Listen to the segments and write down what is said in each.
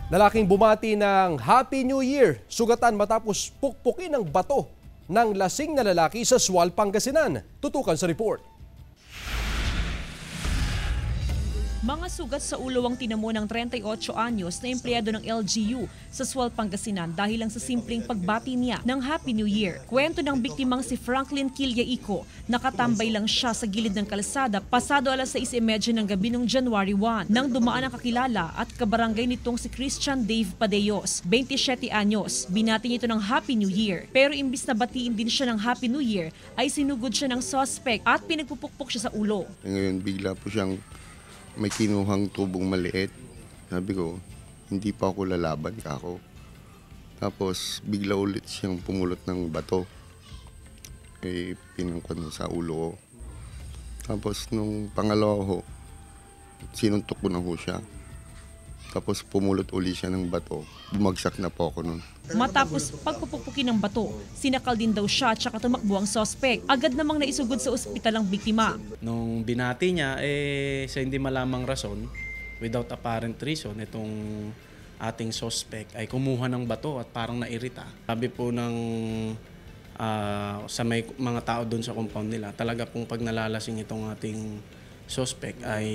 Lalaking bumati ng Happy New Year, sugatan matapos pukpukin ng bato ng lasing na lalaki sa Sual, Pangasinan. Tutukan sa report. Mga sugat sa ulo ang tinamo ng 38 anyos na empleyado ng LGU sa Sual, Pangasinan dahil lang sa simpleng pagbati niya ng Happy New Year. Kwento ng biktimang si Franklin Quillaico, nakatambay lang siya sa gilid ng kalsada pasado alas 6:30 ng gabi noong January 1 nang dumaan ang kakilala at kabarangay nitong si Christian Dave Padeyos, 27 anyos. Binati niya ito ng Happy New Year. Pero imbis na batiin din siya ng Happy New Year ay sinugod siya ng suspect at pinagpupukpok siya sa ulo. Ngayon bigla po siyang may kinuhang tubong maliit. Sabi ko, hindi pa ako lalaban ka ako. Tapos bigla ulit siyang pumulot ng bato. Pinangkwan sa ulo ko. Tapos nung pangalawa ho, sinuntok ko na ho siya. Tapos pumulot uli siya ng bato. Bumagsak na po ako nun. Matapos pagpupukpukin ng bato, sinakal din daw siya at saka tumakbo ang suspect. Agad namang naisugod sa ospital ang biktima. Nung binati niya, sa hindi malamang rason, without apparent reason, itong ating suspect ay kumuha ng bato at parang nairita. Sabi po ng sa may mga tao doon sa compound nila, talaga pong pag nalalasing itong ating suspect ay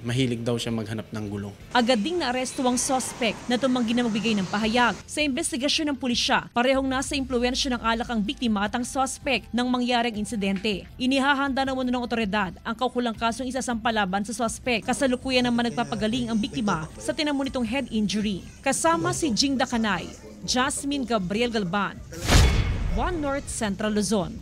mahilig daw siya maghanap ng gulo. Agad ding naaresto ang suspect na tumanggi na magbigay ng pahayag. Sa investigasyon ng pulisya, parehong nasa impluwensya ng alak ang biktima at ang suspect nang mangyaring insidente. Inihahanda na muna ng otoridad ang kaukulang kasong isasampalaban sa suspect. Kasalukuyan naman nagpapagaling ang biktima sa tinamo nitong head injury. Kasama si Jing Dakanay, Jasmine Gabriel Galban, One North Central Luzon.